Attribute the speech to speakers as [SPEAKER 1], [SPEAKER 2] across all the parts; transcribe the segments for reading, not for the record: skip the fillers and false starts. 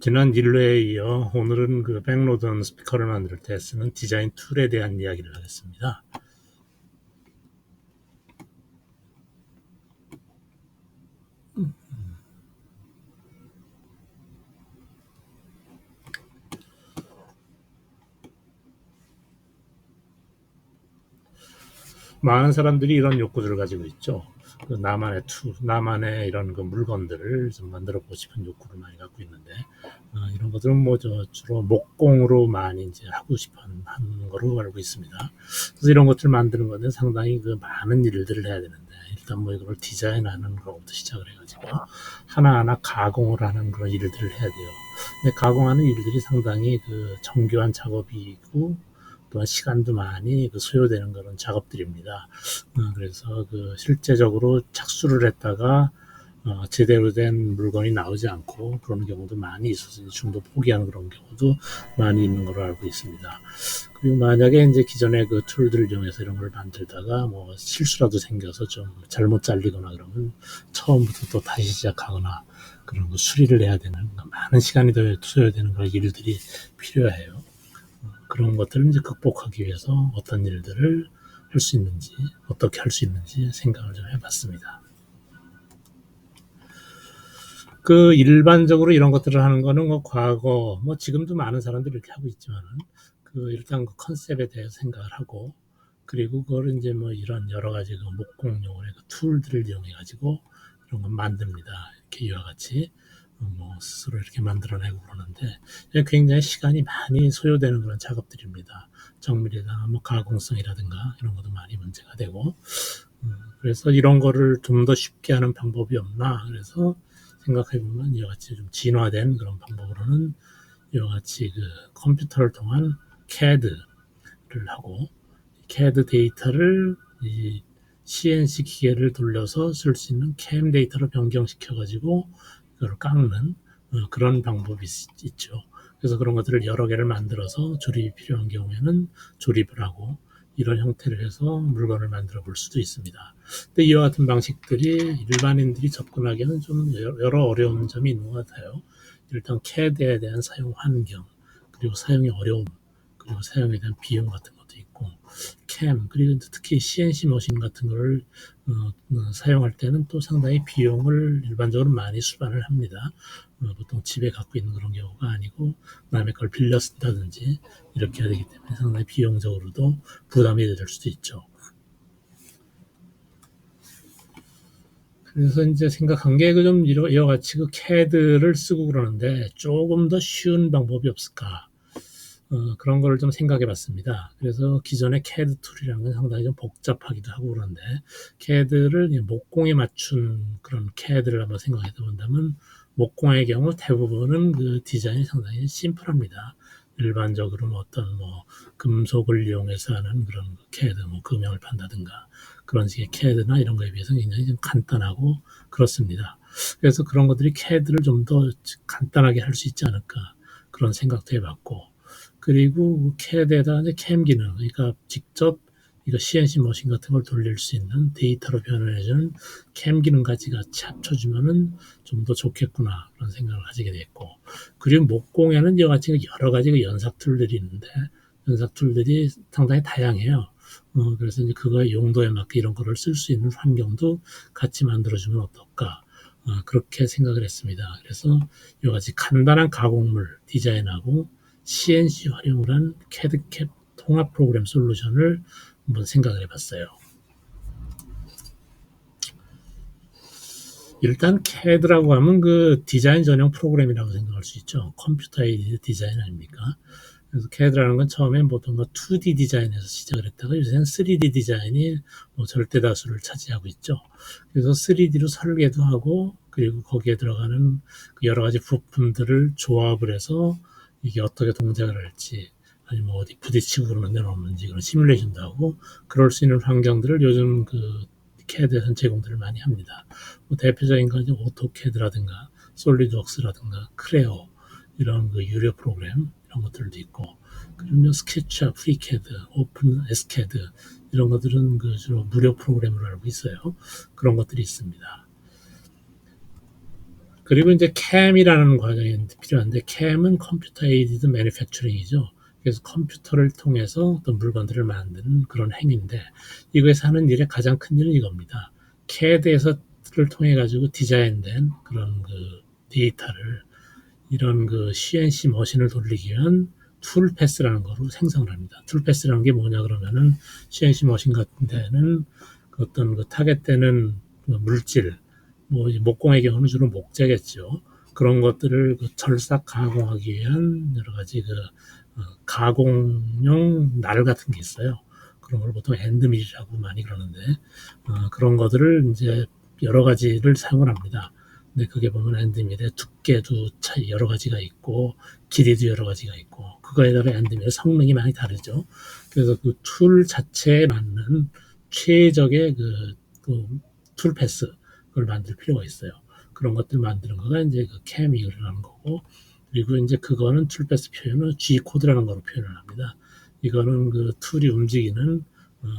[SPEAKER 1] 지난 일회에 이어 오늘은 그 백로던 스피커를 만들 때 쓰는 디자인 툴에 대한 이야기를 하겠습니다. 많은 사람들이 이런 욕구들을 가지고 있죠. 그 나만의 이런 그 물건들을 좀 만들어 보고 싶은 욕구를 많이 갖고 있는데, 이런 것들은 주로 목공으로 많이 이제 하고 싶어 하는 거로 알고 있습니다. 그래서 이런 것들을 만드는 건데 상당히 그 많은 일들을 해야 되는데, 일단 뭐 이걸 디자인하는 것부터 시작을 해가지고 하나하나 가공을 하는 그런 일들을 해야 돼요. 근데 가공하는 일들이 상당히 그 정교한 작업이고, 또한 시간도 많이 그 소요되는 그런 작업들입니다. 그래서 그 실제적으로 착수를 했다가 제대로 된 물건이 나오지 않고 그런 경우도 많이 있어서 중도 포기하는 그런 경우도 많이 있는 걸로 알고 있습니다. 그리고 만약에 이제 기존의 그 툴들을 이용해서 이런 걸 만들다가 뭐 실수라도 생겨서 좀 잘못 잘리거나 그러면 처음부터 또 다시 시작하거나 그런 거 수리를 해야 되는 많은 시간이 더 소요되는 그런 일들이 필요해요. 그런 것들을 이제 극복하기 위해서 어떤 일들을 할 수 있는지, 어떻게 할 수 있는지 생각을 좀 해봤습니다. 그 일반적으로 이런 것들을 하는 거는 뭐 과거, 뭐 지금도 많은 사람들이 이렇게 하고 있지만은 그 일단 그 컨셉에 대해서 생각을 하고, 그리고 그걸 이제 뭐 이런 여러 가지 그 목공용의 그 툴들을 이용해 가지고 이런 걸 만듭니다. 이렇게 이와 같이 뭐 스스로 이렇게 만들어내고 그러는데 굉장히 시간이 많이 소요되는 그런 작업들입니다. 정밀이나 뭐 가공성이라든가 이런 것도 많이 문제가 되고, 그래서 이런 거를 좀 더 쉽게 하는 방법이 없나. 그래서 생각해 보면 이와 같이 좀 진화된 그런 방법으로는 이와 같이 그 컴퓨터를 통한 CAD를 하고, CAD 데이터를 이 CNC 기계를 돌려서 쓸 수 있는 CAM 데이터로 변경시켜 가지고 그걸 깎는 그런 방법이 있죠. 그래서 그런 것들을 여러 개를 만들어서 조립이 필요한 경우에는 조립을 하고, 이런 형태를 해서 물건을 만들어 볼 수도 있습니다. 근데 이와 같은 방식들이 일반인들이 접근하기에는 좀 여러 어려운 점이 있는 것 같아요. 일단 CAD에 대한 사용 환경, 그리고 사용의 어려움, 그리고 사용에 대한 비용 같은 것도 있고, 캠, 그리고 특히 CNC 머신 같은 거를 사용할 때는 또 상당히 비용을 일반적으로 많이 수반을 합니다. 보통 집에 갖고 있는 그런 경우가 아니고 남의 걸 빌려 쓴다든지 이렇게 해야 되기 때문에 상당히 비용적으로도 부담이 될 수도 있죠. 그래서 이제 생각한 게 그 좀 이와 같이 그 CAD를 쓰고 그러는데 조금 더 쉬운 방법이 없을까. 그런 거를 좀 생각해 봤습니다. 그래서 기존의 CAD 툴이라는 건 상당히 좀 복잡하기도 하고 그런데, CAD를 목공에 맞춘 그런 CAD를 한번 생각해 본다면, 목공의 경우 대부분은 그 디자인이 상당히 심플합니다. 일반적으로 뭐 어떤 뭐 금속을 이용해서 하는 그런 CAD, 뭐 금형을 판다든가 그런 식의 CAD나 이런 거에 비해서 굉장히 좀 간단하고 그렇습니다. 그래서 그런 것들이 CAD를 좀 더 간단하게 할 수 있지 않을까, 그런 생각도 해봤고, 그리고 CAD에다 이제 캠 기능, 그러니까 직접 이거 CNC 머신 같은 걸 돌릴 수 있는 데이터로 변환해주는 캠 기능까지 같이 합쳐주면은 좀 더 좋겠구나, 그런 생각을 가지게 됐고, 그리고 목공에는 이와 같이 여러 가지 그 연삭 툴들이 있는데 연삭 툴들이 상당히 다양해요. 그래서 이제 그거의 용도에 맞게 이런 거를 쓸 수 있는 환경도 같이 만들어주면 어떨까. 그렇게 생각을 했습니다. 그래서 이와 같이 간단한 가공물 디자인하고 CNC 활용을 한 CAD/CAM 통합 프로그램 솔루션을 한번 생각을 해봤어요. 일단 CAD라고 하면 그 디자인 전용 프로그램이라고 생각할 수 있죠. 컴퓨터 에이드 디자인 아닙니까? 그래서 CAD라는 건 처음엔 보통 2D 디자인에서 시작을 했다가 요새는 3D 디자인이 뭐 절대 다수를 차지하고 있죠. 그래서 3D로 설계도 하고, 그리고 거기에 들어가는 여러 가지 부품들을 조합을 해서 이게 어떻게 동작을 할지, 아니면 뭐 어디 부딪히고 그러는 데는 없는지 그런 시뮬레이션도 하고, 그럴 수 있는 환경들을 요즘 그 CAD에서는 제공들을 많이 합니다. 뭐 대표적인 건 이제 오토캐드라든가 솔리드웍스라든가 크레오, 이런 그 유료 프로그램 이런 것들도 있고, 그리고 스케치업, 프리캐드, 오픈 에스캐드 이런 것들은 그 주로 무료 프로그램으로 알고 있어요. 그런 것들이 있습니다. 그리고 이제 CAM이라는 과정이 필요한데 CAM은 컴퓨터 에이디드 매니팩처링이죠. 그래서 컴퓨터를 통해서 어떤 물건들을 만드는 그런 행위인데 이거에서 하는 일의 가장 큰 일은 이겁니다. CAD에서를 통해 가지고 디자인된 그런 그 데이터를 이런 그 CNC 머신을 돌리기 위한 툴 패스라는 거로 생성을 합니다. 툴 패스라는 게 뭐냐 그러면은 CNC 머신 같은 데는 그 어떤 그 타겟되는 그 물질, 뭐 목공의 경우는 주로 목재겠죠. 그런 것들을 그 절삭 가공하기 위한 여러 가지 그 가공용 날 같은 게 있어요. 그런 걸 보통 엔드밀이라고 많이 그러는데 그런 것들을 이제 여러 가지를 사용을 합니다. 근데 그게 보면 엔드밀의 두께도 차이 여러 가지가 있고 길이도 여러 가지가 있고 그거에 따라 엔드밀의 성능이 많이 다르죠. 그래서 그 툴 자체에 맞는 최적의 툴 패스 그걸 만들 필요가 있어요. 그런 것들 만드는 거가 이제 그 케믹이라는 거고 그리고 이제 그거는 툴 패스 표현을 G 코드라는 거로 표현을 합니다. 이거는 그 툴이 움직이는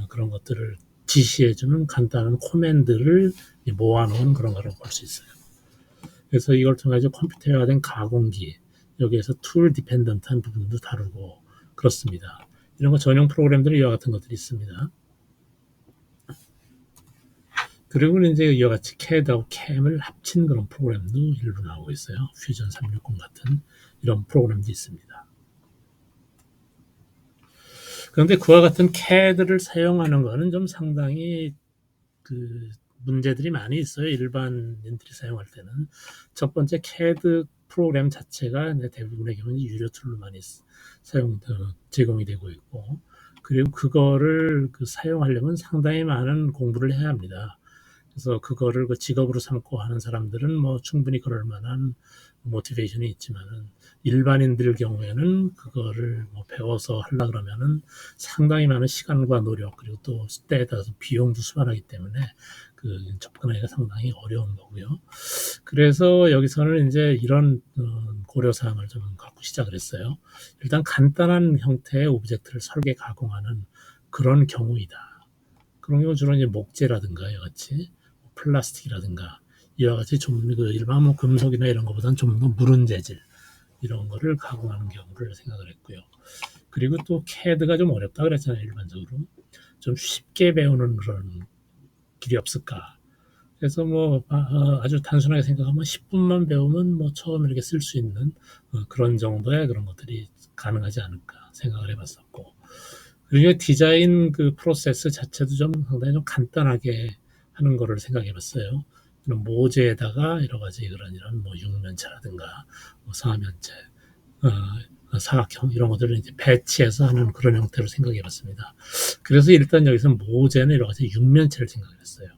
[SPEAKER 1] 그런 것들을 지시해주는 간단한 코맨드를 모아놓은 그런 거라고 볼 수 있어요. 그래서 이걸 통해서 컴퓨터화된 가공기, 여기에서 툴 디펜던트한 부분도 다루고 그렇습니다. 이런 거 전용 프로그램들이 이와 같은 것들이 있습니다. 그리고 이제 이와 같이 CAD하고 CAM을 합친 그런 프로그램도 일부 나오고 있어요. 퓨전 360 같은 이런 프로그램도 있습니다. 그런데 그와 같은 CAD를 사용하는 거는 좀 상당히 그 문제들이 많이 있어요. 일반인들이 사용할 때는. 첫 번째 CAD 프로그램 자체가 대부분의 경우는 유료 툴로 많이 제공이 되고 있고 그리고 그거를 사용하려면 상당히 많은 공부를 해야 합니다. 그래서 그거를 직업으로 삼고 하는 사람들은 뭐 충분히 그럴 만한 모티베이션이 있지만은 일반인들 경우에는 그거를 뭐 배워서 하려 그러면은 상당히 많은 시간과 노력 그리고 또 때에 따라서 비용도 수반하기 때문에 접근하기가 상당히 어려운 거고요. 그래서 여기서는 이제 이런 고려 사항을 좀 갖고 시작을 했어요. 일단 간단한 형태의 오브젝트를 설계 가공하는 그런 경우이다. 그런 경우 주로 이제 목재라든가 이와 같이 플라스틱이라든가 이와 같이 좀 일반 뭐 금속이나 이런 것보다는 좀 더 무른 재질 이런 거를 가공하는 경우를 생각을 했고요. 그리고 또 CAD가 좀 어렵다 그랬잖아요. 일반적으로 좀 쉽게 배우는 그런 길이 없을까. 그래서 뭐 아주 단순하게 생각하면 10분만 배우면 뭐 처음 이렇게 쓸 수 있는 그런 정도의 그런 것들이 가능하지 않을까 생각을 해봤었고 그리고 디자인 프로세스 자체도 좀 상당히 좀 간단하게 하는 거를 생각해 봤어요. 그런 모재에다가 여러 가지 이런 뭐 육면체라든가 뭐 사면체, 사각형 이런 것들을 이제 배치해서 하는 그런 형태로 생각해 봤습니다. 그래서 일단 여기서 모재는 여러 가지 육면체를 생각을 했어요.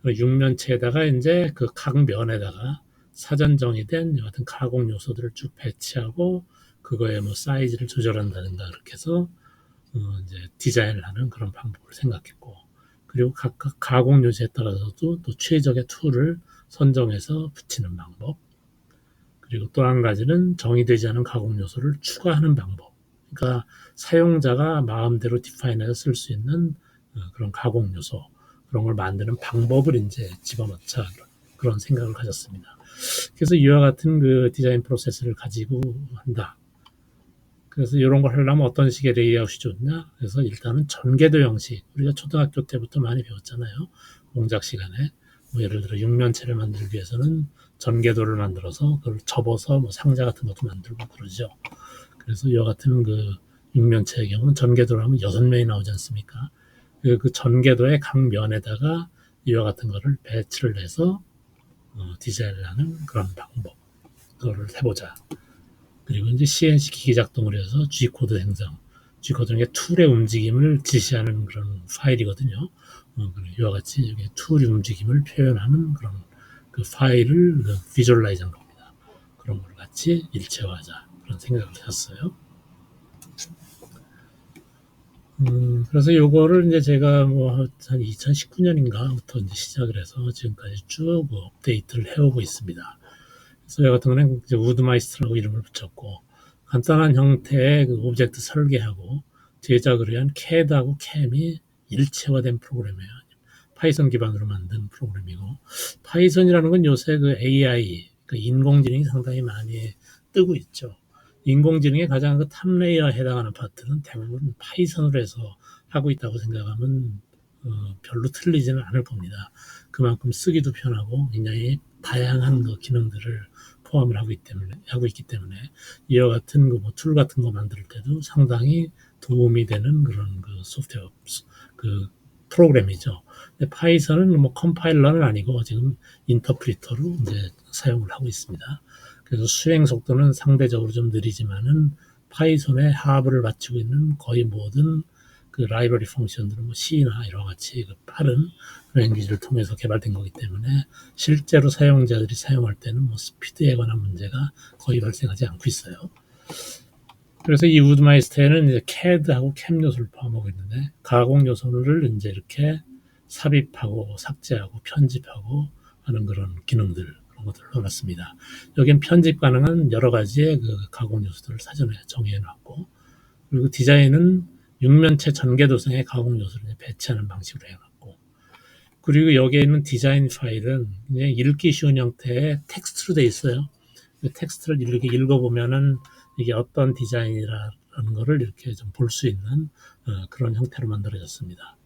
[SPEAKER 1] 육면체에다가 이제 각 면에다가 사전 정의된 여하튼 가공 요소들을 쭉 배치하고 그거에 뭐 사이즈를 조절한다든가 그렇게 해서 이제 디자인을 하는 그런 방법을 생각했고 그리고 각각 가공 요소에 따라서도 또 최적의 툴을 선정해서 붙이는 방법 그리고 또 한 가지는 정의되지 않은 가공 요소를 추가하는 방법 그러니까 사용자가 마음대로 디파인해서 쓸 수 있는 그런 가공 요소 그런 걸 만드는 방법을 이제 집어넣자 그런 생각을 가졌습니다. 그래서 이와 같은 디자인 프로세스를 가지고 한다. 그래서 이런 걸 하려면 어떤 식의 레이아웃이 좋냐? 그래서 일단은 전개도 형식. 우리가 초등학교 때부터 많이 배웠잖아요. 공작 시간에. 뭐 예를 들어 육면체를 만들기 위해서는 전개도를 만들어서 그걸 접어서 뭐 상자 같은 것도 만들고 그러죠. 그래서 이와 같은 육면체의 경우는 전개도를 하면 6면이 나오지 않습니까? 그 전개도의 각 면에다가 이와 같은 거를 배치를 해서 디자인을 하는 그런 방법. 그거를 해보자. 그리고 이제 CNC 기기 작동을 해서 G코드 생성. G코드는 게 툴의 움직임을 지시하는 그런 파일이거든요. 이와 같이 여기 툴의 움직임을 표현하는 그런 파일을 비주얼라이즈한 겁니다. 그런 걸 같이 일체화하자. 그런 생각을 했어요. 그래서 요거를 이제 제가 뭐 한 2019년인가부터 이제 시작을 해서 지금까지 쭉 업데이트를 해오고 있습니다. 그래서 저 같은 경우는 이제 우드마이스터라고 이름을 붙였고 간단한 형태의 오브젝트 설계하고 제작을 위한 CAD하고 CAM이 일체화된 프로그램이에요. 파이썬 기반으로 만든 프로그램이고, 파이썬이라는 건 요새 그 AI, 그 인공지능이 상당히 많이 뜨고 있죠. 인공지능의 가장 그 탑 레이어에 해당하는 파트는 대부분 파이썬으로 해서 하고 있다고 생각하면 별로 틀리지는 않을 겁니다. 그만큼 쓰기도 편하고 굉장히 다양한 그 기능들을 포함을 하고 있기 때문에 이와 같은 툴 같은 거 만들 때도 상당히 도움이 되는 그런 그 소프트웨어 그 프로그램이죠. 근데 파이썬은 뭐 컴파일러는 아니고 지금 인터프리터로 이제 사용을 하고 있습니다. 그래서 수행 속도는 상대적으로 좀 느리지만은 파이썬의 하부를 바치고 있는 거의 모든 그 라이브러리 펑션들은 뭐 C나 이와 같이 그 빠른 랭귀지를 통해서 개발된 거기 때문에 실제로 사용자들이 사용할 때는 뭐 스피드에 관한 문제가 거의 발생하지 않고 있어요. 그래서 이 우드마이스터에는 이제 CAD하고 CAM 요소를 포함하고 있는데 가공 요소를 이제 이렇게 삽입하고 삭제하고 편집하고 하는 그런 기능들 그런 것들을 넣어놨습니다. 여기엔 편집 가능한 여러 가지의 그 가공 요소들을 사전에 정해놨고 그리고 디자인은 육면체 전개 도성의 가공 요소를 배치하는 방식으로 해놨고 그리고 여기에 있는 디자인 파일은 그냥 읽기 쉬운 형태의 텍스트로 돼 있어요. 그 텍스트를 이렇게 읽어보면은 이게 어떤 디자인이라는 거를 이렇게 좀 볼 수 있는 그런 형태로 만들어졌습니다.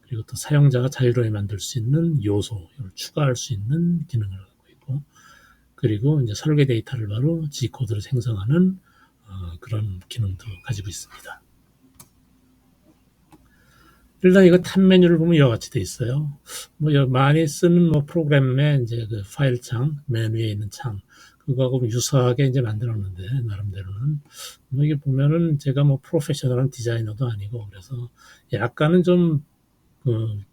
[SPEAKER 1] 그리고 또 사용자가 자유롭게 만들 수 있는 요소를 추가할 수 있는 기능을 갖고 있고, 그리고 이제 설계 데이터를 바로 G 코드로 생성하는 그런 기능도 가지고 있습니다. 일단 이거 탑 메뉴를 보면 이와 같이 돼 있어요. 뭐 많이 쓰는 뭐 프로그램의 이제 그 파일 창, 맨 위에 있는 창, 그거하고 유사하게 이제 만들었는데 나름대로는 뭐 이게 보면은 제가 뭐 프로페셔널한 디자이너도 아니고 그래서 약간은 좀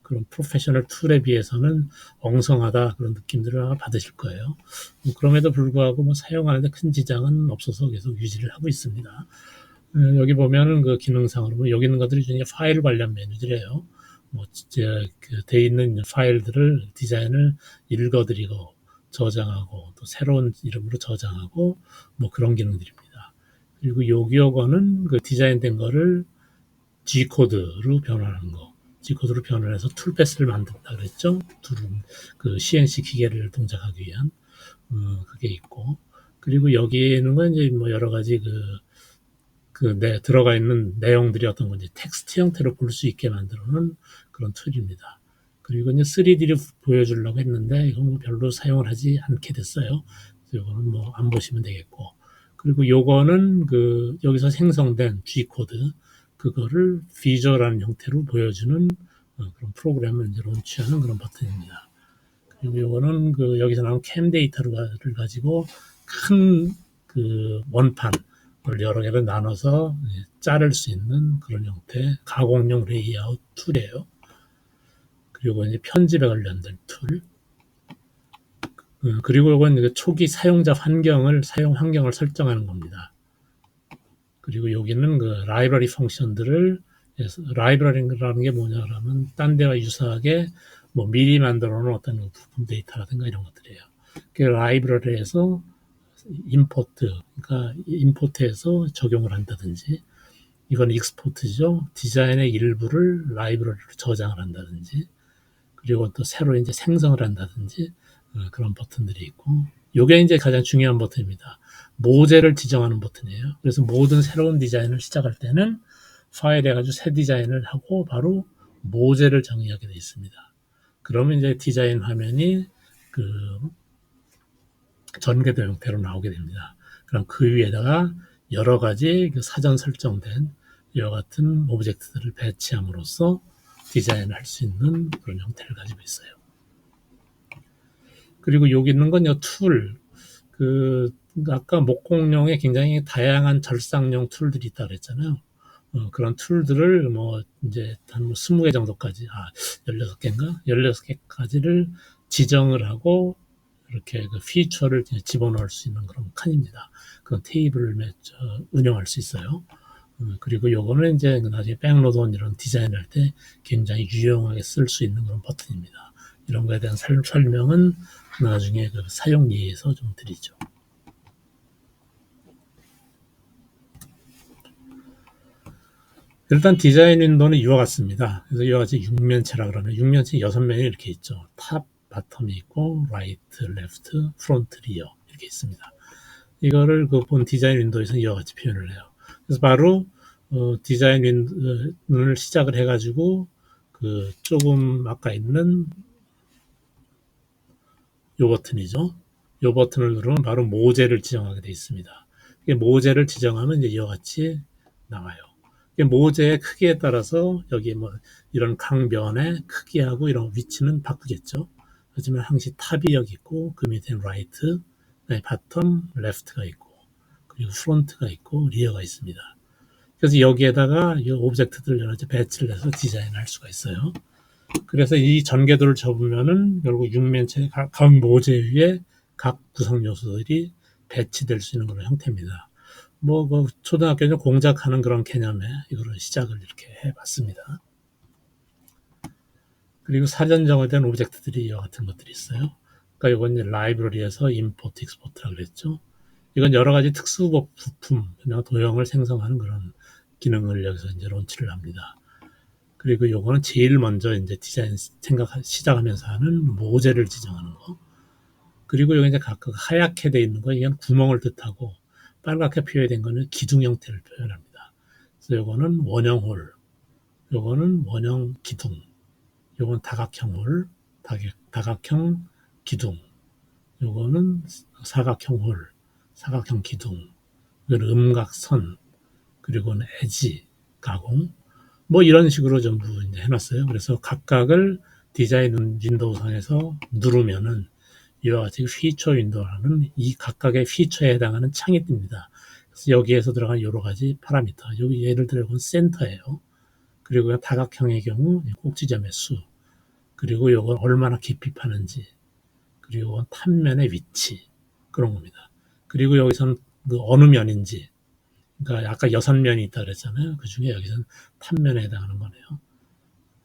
[SPEAKER 1] 그런 프로페셔널 툴에 비해서는 엉성하다 그런 느낌들을 아마 받으실 거예요. 그럼에도 불구하고 뭐 사용하는데 큰 지장은 없어서 계속 유지를 하고 있습니다. 여기 보면은 그 기능상으로 여기 있는 것들이 중에 파일 관련 메뉴들이에요. 뭐 이제 돼 있는 파일들을 디자인을 읽어드리고 저장하고 또 새로운 이름으로 저장하고 뭐 그런 기능들입니다. 그리고 요거는 그 디자인된 거를 G 코드로 변환하는 거. G 코드로 변환해서 툴패스를 만든다 그랬죠. 그 CNC 기계를 동작하기 위한 그게 있고 그리고 여기에 있는 건 이제 뭐 여러 가지 들어가 있는 내용들이 어떤 건지 텍스트 형태로 볼 수 있게 만들어 놓은 그런 툴입니다. 그리고 이제 3D를 보여주려고 했는데 이건 뭐 별로 사용을 하지 않게 됐어요. 이거는 뭐 안 보시면 되겠고. 그리고 요거는 여기서 생성된 G 코드 그거를 비주얼한 형태로 보여주는 그런 프로그램을 이제 론치하는 그런 버튼입니다. 그리고 요거는 여기서 나온 캠 데이터를 가지고 큰 원판을 여러 개로 나눠서 자를 수 있는 그런 형태 가공용 레이아웃 툴이에요. 그리고 이제 편집에 관련된 툴. 그리고 이건 초기 사용 환경을 설정하는 겁니다. 그리고 여기는 라이브러리 펑션들을 라이브러리라는 게 뭐냐면 딴 데와 유사하게 뭐 미리 만들어 놓은 어떤 부품 데이터라든가 이런 것들이에요. 그 라이브러리에서 그러니까 임포트해서 적용을 한다든지 이건 익스포트죠. 디자인의 일부를 라이브러리로 저장을 한다든지 그리고 또 새로 이제 생성을 한다든지 그런 버튼들이 있고 이게 이제 가장 중요한 버튼입니다. 모델을 지정하는 버튼이에요. 그래서 모든 새로운 디자인을 시작할 때는 파일에 가지고 새 디자인을 하고 바로 모델을 정의하게 되어 있습니다. 그러면 이제 디자인 화면이 전개된 형태로 나오게 됩니다. 그럼 그 위에다가 여러 가지 사전 설정된 이와 같은 오브젝트들을 배치함으로써 디자인을 할 수 있는 그런 형태를 가지고 있어요. 그리고 여기 있는 건 툴. 아까 목공용에 굉장히 다양한 절상용 툴들이 있다 그랬잖아요. 그런 툴들을 이제 한 20개 정도까지, 16개인가? 16개까지를 지정을 하고 이렇게 피처를 집어넣을 수 있는 그런 칸입니다. 그 테이블을 운영할 수 있어요. 그리고 요거는 이제 나중에 백로드온 이런 디자인할 때 굉장히 유용하게 쓸 수 있는 그런 버튼입니다. 이런 거에 대한 설명은 나중에 사용 예에서 좀 드리죠. 일단 디자인 윈도우는 이와 같습니다. 그래서 이와 같이 6면체라 그러면 6면체 6면이 이렇게 있죠. 탑, 바텀이 있고 라이트, 레프트, 프론트, 리어 이렇게 있습니다. 이거를 그 본 디자인 윈도우에서 이와 같이 표현을 해요. 그래서 바로 디자인 윈도우를 시작을 해가지고 그 조금 아까 있는 요 버튼이죠. 요 버튼을 누르면 바로 모재를 지정하게 되어 있습니다. 모재를 지정하면 이제 이와 같이 나와요. 모재의 크기에 따라서 여기 뭐 이런 강변의 크기하고 이런 위치는 바꾸겠죠. 하지만 항시 탑이 여기 있고 그 밑에는 라이트, 바텀, 레프트가 있고 그리고 프론트가 있고 리어가 있습니다. 그래서 여기에다가 이 오브젝트들을 여러 가지 배치를 해서 디자인할 수가 있어요. 그래서 이 전개도를 접으면은 결국 6면체 각 모재 위에 각 구성 요소들이 배치될 수 있는 그런 형태입니다. 뭐, 그 초등학교에서 공작하는 그런 개념에 이거를 시작을 이렇게 해봤습니다. 그리고 사전 정의된 오브젝트들이 이와 같은 것들이 있어요. 그러니까 이건 이제 라이브러리에서 임포트, 익스포트라고 그랬죠. 이건 여러 가지 특수 부품, 도형을 생성하는 그런 기능을 여기서 이제 론치를 합니다. 그리고 요거는 제일 먼저 이제 디자인 시작하면서 하는 모재를 지정하는 거. 그리고 여기 이제 각각 하얗게 돼 있는 거, 이건 구멍을 뜻하고, 빨갛게 표현된 거는 기둥 형태를 표현합니다. 그래서 요거는 원형 홀, 요거는 원형 기둥, 요건 다각형 홀, 다각형 기둥, 요거는 사각형 홀, 사각형 기둥, 이건 음각선, 그리고는 에지 가공, 뭐 이런 식으로 전부 이제 해놨어요. 그래서 각각을 디자인 윈도우 상에서 누르면은 이와 같이 피처 윈도우라는 이 각각의 피처에 해당하는 창이 뜹니다. 그래서 여기에서 들어간 여러 가지 파라미터. 여기 예를 들어 본 센터예요. 그리고 다각형의 경우 꼭지점의 수. 그리고 이걸 얼마나 깊이 파는지. 그리고 탑면의 위치. 그런 겁니다. 그리고 여기서는 그 어느 면인지. 그러니까 아까 6면이 있다 그랬잖아요. 그 중에 여기서는 탑면에 해당하는 거네요.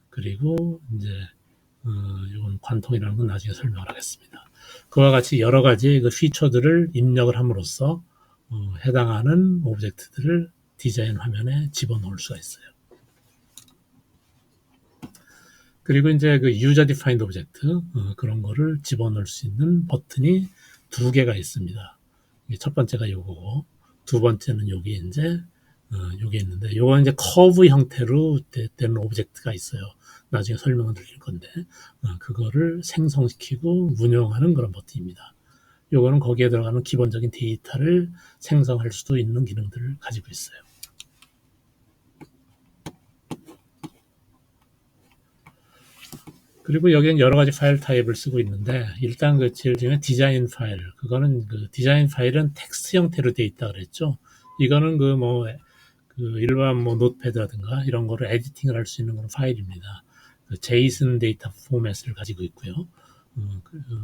[SPEAKER 1] 그리고 이제 이건 관통이라는 건 나중에 설명을 하겠습니다. 그와 같이 여러 가지 그 피처들을 입력을 함으로써 해당하는 오브젝트들을 디자인 화면에 집어넣을 수가 있어요. 그리고 이제 그 유저 디파인드 오브젝트 그런 거를 집어넣을 수 있는 버튼이 2개가 있습니다. 첫 번째가 요거고 두 번째는 여기 이제 요게 있는데 요건 이제 커브 형태로 된 오브젝트가 있어요. 나중에 설명을 드릴 건데 그거를 생성시키고 운영하는 그런 버튼입니다. 요거는 거기에 들어가는 기본적인 데이터를 생성할 수도 있는 기능들을 가지고 있어요. 그리고 여기는 여러 가지 파일 타입을 쓰고 있는데 일단 그 제일 중에 디자인 파일 그거는 그 디자인 파일은 텍스트 형태로 되어 있다 그랬죠. 이거는 그 일반 뭐 노트패드라든가 이런 거를 에디팅을 할 수 있는 그런 파일입니다. 그 제이슨 데이터 포맷을 가지고 있고요.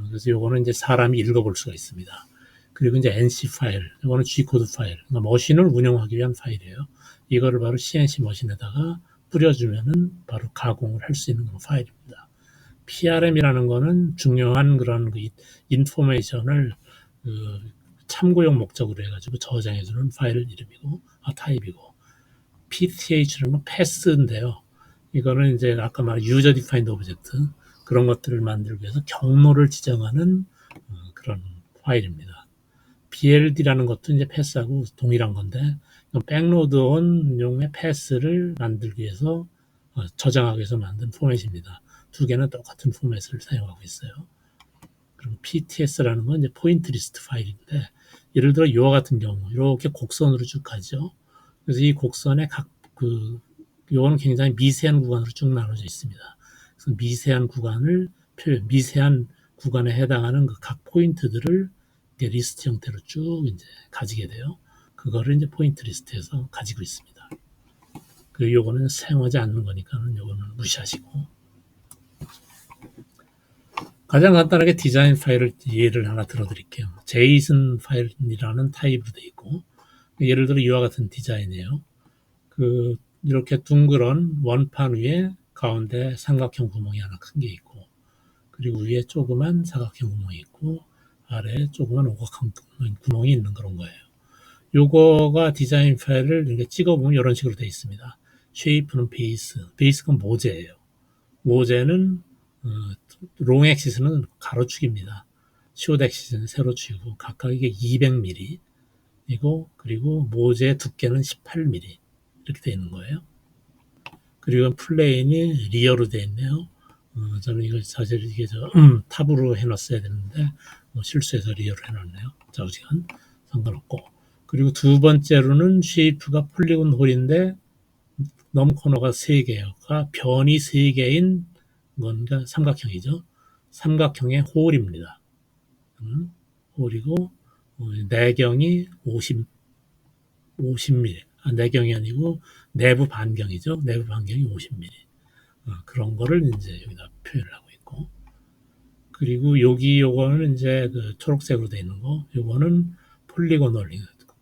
[SPEAKER 1] 그래서 요거는 이제 사람이 읽어볼 수가 있습니다. 그리고 이제 NC 파일, 이거는 G코드 파일, 그러니까 머신을 운영하기 위한 파일이에요. 이거를 바로 CNC 머신에다가 뿌려주면은 바로 가공을 할 수 있는 그런 파일입니다. PRM이라는 거는 중요한 그런 그 인포메이션을 그 참고용 목적으로 해가지고 저장해주는 파일 이름이고, 타입이고, PTH는 뭐 패스인데요. 이거는 이제 아까 말한 유저 디파인드 오브젝트 그런 것들을 만들기 위해서 경로를 지정하는 그런 파일입니다. BLD라는 것도 이제 패스하고 동일한 건데 백로드 온 용의 패스를 만들기 위해서 저장하기 위해서 만든 포맷입니다. 두 개는 똑같은 포맷을 사용하고 있어요. 그리고 PTS라는 건 이제 포인트 리스트 파일인데 예를 들어 이와 같은 경우 이렇게 곡선으로 쭉 가죠. 그래서 이 곡선의 요거는 굉장히 미세한 구간으로 쭉 나눠져 있습니다. 그래서 미세한 구간에 해당하는 그 각 포인트들을 리스트 형태로 쭉 이제 가지게 돼요. 그거를 이제 포인트 리스트에서 가지고 있습니다. 그리고 요거는 사용하지 않는 거니까는 요거는 무시하시고. 가장 간단하게 디자인 파일을 예를 하나 들어드릴게요. 제이슨 파일이라는 타입으로 되어 있고, 예를 들어 이와 같은 디자인이에요. 이렇게 둥그런 원판 위에 가운데 삼각형 구멍이 하나 큰 게 있고, 그리고 위에 조그만 사각형 구멍이 있고, 아래에 조그만 오각형 구멍이 있는 그런 거예요. 요거가 디자인 파일을 이렇게 찍어보면 이런 식으로 되어 있습니다. 쉐이프는 베이스가 모재예요. 모재는 롱 엑시스는 가로축입니다. 숏 엑시스는 세로축이고 각각 이게 200mm 이고 그리고 모재의 두께는 18mm 이렇게 되어 있는 거예요. 그리고 플레인이 리어로 되어 있네요. 저는 이거 사실 이게 탑으로 해놨어야 되는데 실수해서 리어로 해놨네요. 좌우지간 상관없고. 그리고 두 번째로는 쉐이프가 폴리곤 홀인데 넘 코너가 3개예요. 변이 3개인 건가 삼각형이죠. 삼각형의 홀입니다. 홀이고 내경이 50mm. 내경이 아니고 내부 반경이죠. 내부 반경이 50mm. 그런 거를 이제 여기다 표현을 하고 있고. 그리고 요거는 이제 그 초록색으로 되어 있는 거. 요거는 폴리고널.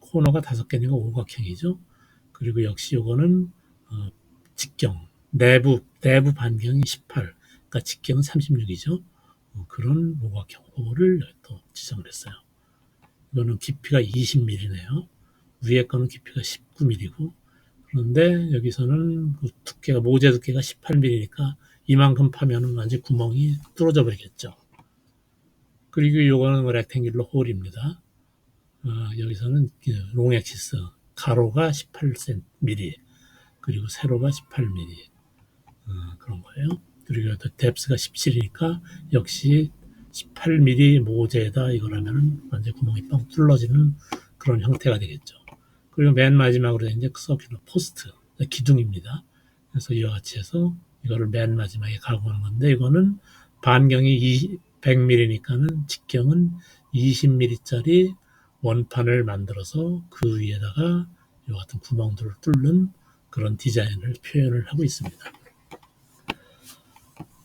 [SPEAKER 1] 코너가 5개니까 오각형이죠. 그리고 역시 요거는 직경. 내부 반경이 18. 그러니까 직경은 36이죠. 그런 오각형을 또 지정을 했어요. 이거는 깊이가 20mm네요. 위에 거는 깊이가 19mm고 그런데 여기서는 그 두께가 모재 두께가 18mm니까 이만큼 파면은 완전 구멍이 뚫어져 버리겠죠. 그리고 이거는 렉탱귤러 홀입니다. 여기서는 롱 엑시스 가로가 18mm 그리고 세로가 18mm 그런 거예요. 그리고 뎁스가 17이니까 역시 18mm 모재에다 이거라면은 완전 구멍이 뻥 뚫어지는 그런 형태가 되겠죠. 그리고 맨 마지막으로 이제 서큘러 포스트 기둥입니다. 그래서 이와 같이 해서 이거를 맨 마지막에 가공하는 건데 이거는 반경이 100mm니까는 직경은 20mm짜리 원판을 만들어서 그 위에다가 이 같은 구멍들을 뚫는 그런 디자인을 표현을 하고 있습니다.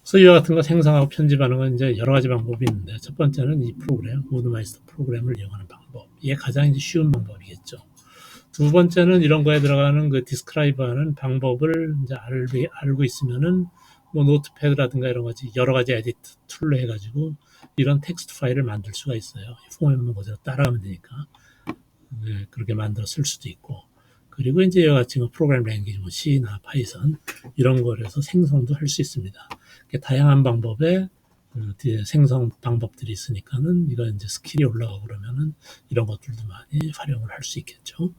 [SPEAKER 1] 그래서 이와 같은 거 생성하고 편집하는 건 이제 여러 가지 방법이 있는데 첫 번째는 이 프로그램, 모드마이스터 프로그램을 이용하는 방법. 이게 가장 이제 쉬운 방법이겠죠. 두 번째는 이런 거에 들어가는 그 디스크라이브하는 방법을 이제 알고 있으면은 뭐 노트패드라든가 이런 거지 여러 가지 에디트 툴로 해가지고 이런 텍스트 파일을 만들 수가 있어요. 포맷만 그대로 따라가면 되니까 그렇게 만들어 쓸 수도 있고 그리고 이제 이와 같이 프로그램 랭귀지 뭐 C나 파이썬 이런 거에서 생성도 할 수 있습니다. 다양한 방법의 생성 방법들이 있으니까는 이거 이제 스킬이 올라가고 그러면은 이런 것들도 많이 활용을 할 수 있겠죠.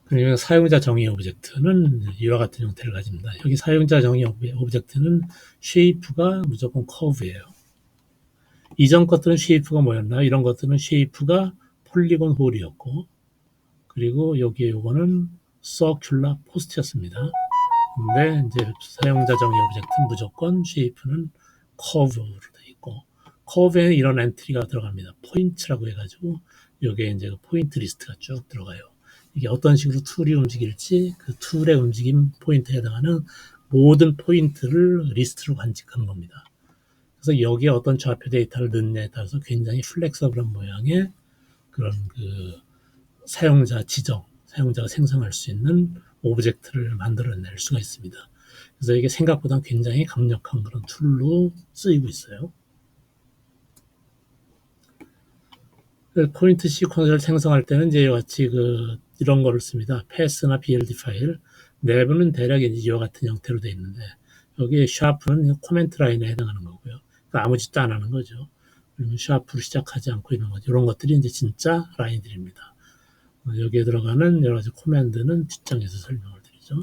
[SPEAKER 1] 그리고 사용자 정의 오브젝트는 이와 같은 형태를 가집니다. 여기 사용자 정의 오브젝트는 쉐이프가 무조건 커브예요. 이전 것들은 쉐이프가 뭐였나? 이런 것들은 쉐이프가 폴리곤 홀이었고 그리고 여기에 요거는 서큘러 포스트였습니다. 근데 이제 사용자 정의 오브젝트는 무조건 쉐이프는 커브로 되어 있고 커브에는 이런 엔트리가 들어갑니다. 포인트라고 해가지고 여기에 이제 포인트 리스트가 쭉 들어가요. 이게 어떤 식으로 툴이 움직일지 그 툴의 움직임 포인트에 해당하는 모든 포인트를 리스트로 간직하는 겁니다. 그래서 여기에 어떤 좌표 데이터를 넣느냐에 따라서 굉장히 플렉서블한 모양의 그런 그 사용자 지정, 사용자가 생성할 수 있는 오브젝트를 만들어낼 수가 있습니다. 그래서 이게 생각보다 굉장히 강력한 그런 툴로 쓰이고 있어요. 포인트 시퀀스를 생성할 때는 이제 이와 같이 이런 거를 씁니다. 패스나 BLD 파일. 내부는 대략 이와 같은 형태로 되어 있는데 여기에 샤프는 코멘트 라인에 해당하는 거고요. 그러니까 아무 짓도 안 하는 거죠. 그러면 샤프로 시작하지 않고 있는 거죠. 이런 것들이 이제 진짜 라인들입니다. 여기에 들어가는 여러 가지 코맨드는 뒷장에서 설명을 드리죠.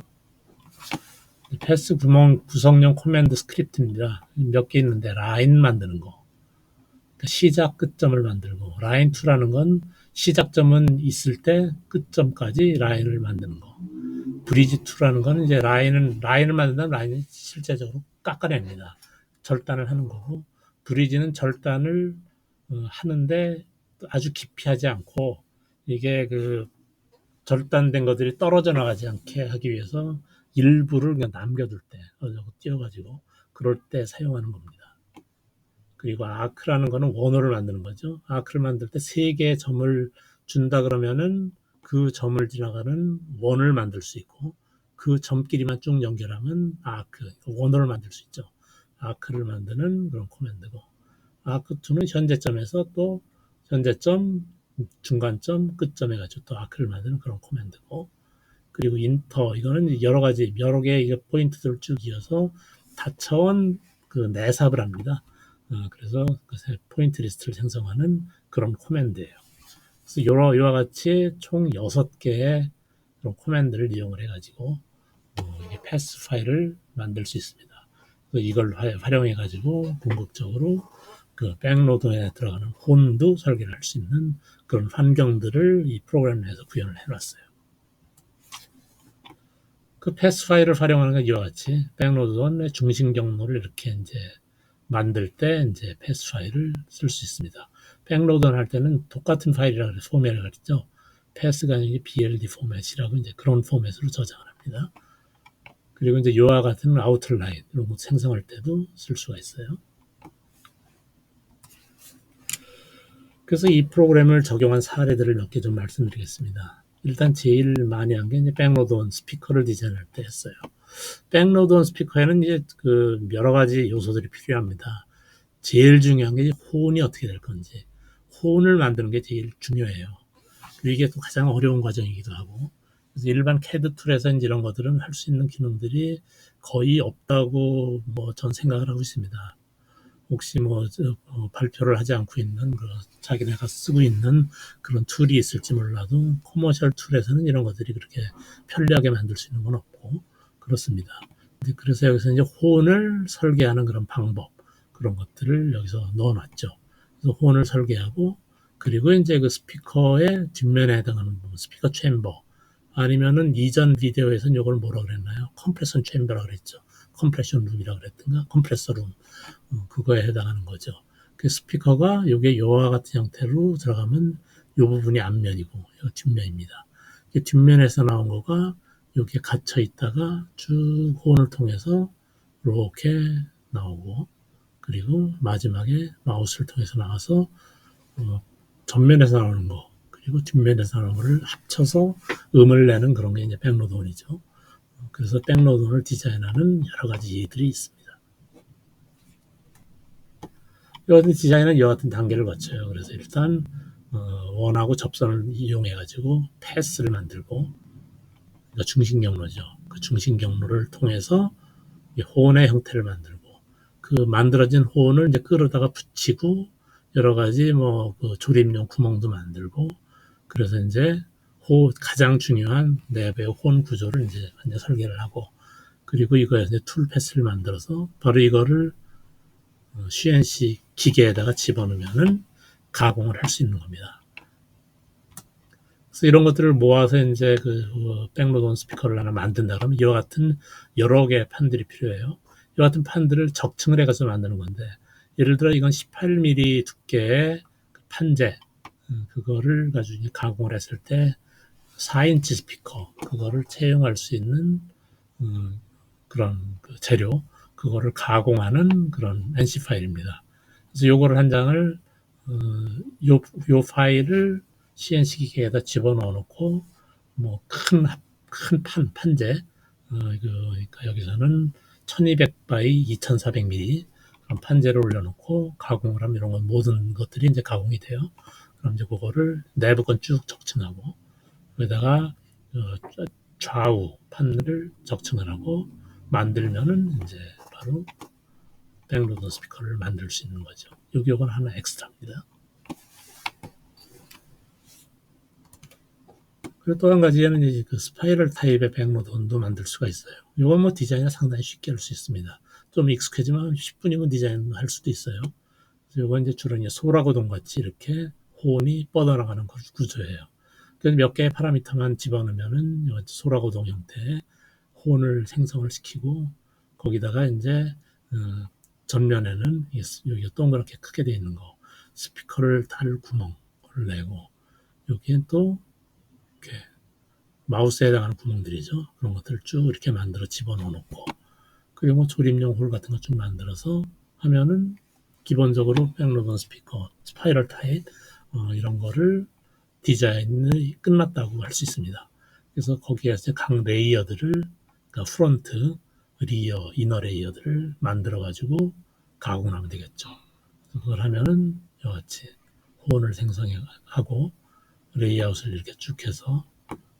[SPEAKER 1] 패스 구성용 코맨드 스크립트입니다. 몇 개 있는데 라인 만드는 거. 그러니까 시작 끝점을 만들고 라인 2라는 건 시작점은 있을 때 끝점까지 라인을 만드는 거. 브리지 2라는 건 이제 라인을 만든다면 라인을 실제적으로 깎아냅니다. 절단을 하는 거고 브리지는 절단을 하는데 아주 깊이 하지 않고 이게 절단된 것들이 떨어져 나가지 않게 하기 위해서 일부를 그냥 남겨둘 때 띄워가지고 그럴 때 사용하는 겁니다. 그리고 아크라는 거는 원호를 만드는 거죠. 아크를 만들 때 3개의 점을 준다 그러면은 그 점을 지나가는 원을 만들 수 있고 그 점끼리만 쭉 연결하면 아크, 원호를 만들 수 있죠. 아크를 만드는 그런 코맨드고 아크2는 현재점에서 또 현재점 중간점, 끝점 해가지고 또 아크를 만드는 그런 코맨드고, 그리고 인터, 이거는 여러 개의 포인트들을 쭉 이어서 다차원 그 내삽을 합니다. 그래서 그 포인트 리스트를 생성하는 그런 코맨드예요. 그래서 이와 같이 총 6개의 그런 코맨드를 이용을 해가지고 이게 패스 파일을 만들 수 있습니다. 이걸 활용해가지고 궁극적으로 그 백로드에 들어가는 홈도 설계를 할 수 있는 그런 환경들을 이 프로그램 내에서 구현을 해놨어요. 그 패스 파일을 활용하는 건 이와 같이 백로드원의 중심 경로를 이렇게 이제 만들 때 이제 패스 파일을 쓸 수 있습니다. 백로드원 할 때는 똑같은 파일이라고 해서 포맷을 가리죠. 패스가 아니라 BLD 포맷이라고 이제 그런 포맷으로 저장을 합니다. 그리고 이제 이와 같은 아웃라인 이런 거 생성할 때도 쓸 수가 있어요. 그래서 이 프로그램을 적용한 사례들을 몇 개 좀 말씀드리겠습니다. 일단 제일 많이 한 게 이제 백로드온 스피커를 디자인할 때 했어요. 백로드온 스피커에는 이제 그 여러 가지 요소들이 필요합니다. 제일 중요한 게 호응이 어떻게 될 건지, 호응을 만드는 게 제일 중요해요. 그리고 이게 또 가장 어려운 과정이기도 하고, 그래서 일반 CAD 툴에서 이런 것들은 할 수 있는 기능들이 거의 없다고 뭐 전 생각을 하고 있습니다. 혹시 발표를 하지 않고 있는 자기네가 쓰고 있는 그런 툴이 있을지 몰라도 커머셜 툴에서는 이런 것들이 그렇게 편리하게 만들 수 있는 건 없고 그렇습니다. 그래서 여기서 이제 호언을 설계하는 그런 방법 그런 것들을 여기서 넣어놨죠. 그래서 호언을 설계하고 그리고 이제 그 스피커의 뒷면에 해당하는 부분, 스피커 챔버 아니면은 이전 비디오에서는 이걸 뭐라 그랬나요? 컴프레션 챔버라고 그랬죠. 컴프레션 룸이라고 그랬던가? 컴프레서 룸. 그거에 해당하는 거죠. 그 스피커가 요게 이와 같은 형태로 들어가면 요 부분이 앞면이고 요 뒷면입니다. 뒷면에서 나온 거가 여기에 갇혀 있다가 쭉 호언을 통해서 이렇게 나오고 그리고 마지막에 마우스를 통해서 나와서 전면에서 나오는 거 그리고 뒷면에서 나오는 거를 합쳐서 음을 내는 그런 게 이제 백로드온이죠. 그래서 백로드온을 디자인하는 여러 가지 이해들이 있습니다. 이와 같은 디자인은 이와 같은 단계를 거쳐요. 그래서 일단 원하고 접선을 이용해가지고 패스를 만들고 그러니까 중심 경로죠. 그 중심 경로를 통해서 호언의 형태를 만들고 그 만들어진 호언을 이제 끌어다가 붙이고 여러 가지 그 조립용 구멍도 만들고 그래서 이제 가장 중요한 내부의 호언 구조를 이제 완전 설계를 하고 그리고 이거에서 이제 툴 패스를 만들어서 바로 이거를 CNC 기계에다가 집어넣으면은 가공을 할 수 있는 겁니다. 그래서 이런 것들을 모아서 이제 백로드온 스피커를 하나 만든다 그러면 이와 같은 여러 개의 판들이 필요해요. 이와 같은 판들을 적층을 해가지고 만드는 건데 예를 들어 이건 18mm 두께의 판재 그거를 가지고 가공을 했을 때 4인치 스피커 그거를 채용할 수 있는 그런 재료 그거를 가공하는 그런 NC 파일입니다. 그래서 요거를 한 장을 요 파일을 CNC 기계에다 집어넣어 놓고 큰 판재 그러니까 여기서는 1200 바이 2400mm 그런 판재를 올려놓고 가공을 하면 이런 건 모든 것들이 이제 가공이 돼요. 그럼 이제 그거를 내부 건 쭉 적층하고 여기다가 좌우 판을 적층을 하고 만들면은 이제 바로 백로드 스피커를 만들 수 있는 거죠. 요건 하나 엑스트라입니다. 그리고 또 한 가지는 이제 그 스파이럴 타입의 백로드도 만들 수가 있어요. 요건 디자인을 상당히 쉽게 할 수 있습니다. 좀 익숙해지면 10분이면 디자인할 수도 있어요. 요건 이제 주로 이제 소라고동 같이 이렇게 호언이 뻗어나가는 구조예요. 그래서 몇 개의 파라미터만 집어넣으면은 소라고동 형태의 호언을 생성을 시키고 거기다가 이제 전면에는 여기가 동그랗게 크게 되어 있는 거 스피커를 달 구멍을 내고 여기엔 또 이렇게 마우스에 해당하는 구멍들이죠. 그런 것들을 쭉 이렇게 만들어 집어넣어 놓고 그리고 조립용 홀 같은 거 좀 만들어서 하면은 기본적으로 백로드 스피커, 스파이럴 타입 이런 거를 디자인이 끝났다고 할 수 있습니다. 그래서 거기에서 각 레이어들을 그러니까 프론트, 리어, 이너 레이어들을 만들어 가지고 가공하면 되겠죠. 그걸 하면은 이와 같이 호언을 생성하고 레이아웃을 이렇게 쭉 해서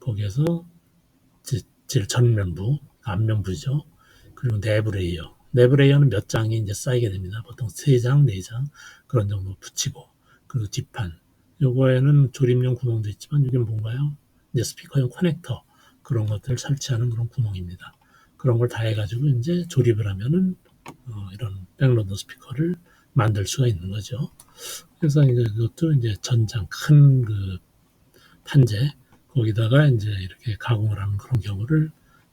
[SPEAKER 1] 거기에서 제일 전면부, 앞면부죠. 그리고 내부 레이어. 내부 레이어는 몇 장이 이제 쌓이게 됩니다. 보통 3장, 4장 그런 정도 붙이고 그리고 뒷판. 요거에는 조립용 구멍도 있지만 이게 뭔가요? 이제 스피커용 커넥터 그런 것들을 설치하는 그런 구멍입니다. 그런 걸 다 해가지고 이제 조립을 하면은 이런 백로드 스피커를 만들 수가 있는 거죠. 그래서 이제 그것도 이제 전장 큰 그 판재 거기다가 이제 이렇게 가공을 하는 그런 경우를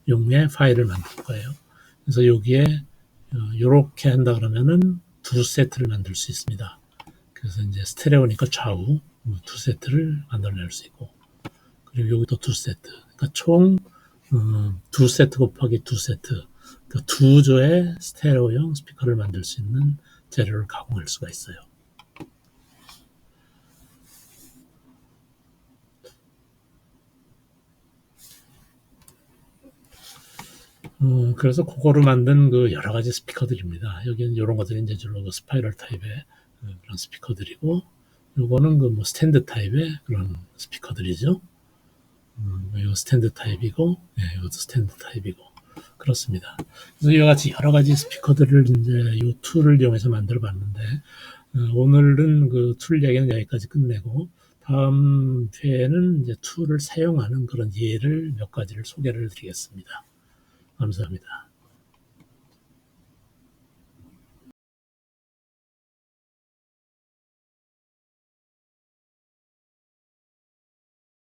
[SPEAKER 1] 용의 파일을 만들 거예요. 그래서 여기에 이렇게 한다 그러면은 두 세트를 만들 수 있습니다. 그래서 이제 스테레오니까 좌우 두 세트를 만들어낼 수 있고 그리고 여기도 두 세트. 그러니까 총 두 세트 곱하기 두 세트. 그러니까 두 조의 스테레오형 스피커를 만들 수 있는 재료를 가공할 수가 있어요. 그래서 그거로 만든 그 여러 가지 스피커들입니다. 여기는 이런 것들이 이제 주로 그 스파이럴 타입의 그런 스피커들이고, 요거는 그 뭐 스탠드 타입의 그런 스피커들이죠. 요 스탠드 타입이고, 예, 이것도 스탠드 타입이고, 그렇습니다. 그래서 이와 같이 여러 가지 스피커들을 이제 이 툴을 이용해서 만들어 봤는데, 오늘은 그 툴 얘기는 여기까지 끝내고, 다음 회에는 이제 툴을 사용하는 그런 예를 몇 가지를 소개를 드리겠습니다. 감사합니다.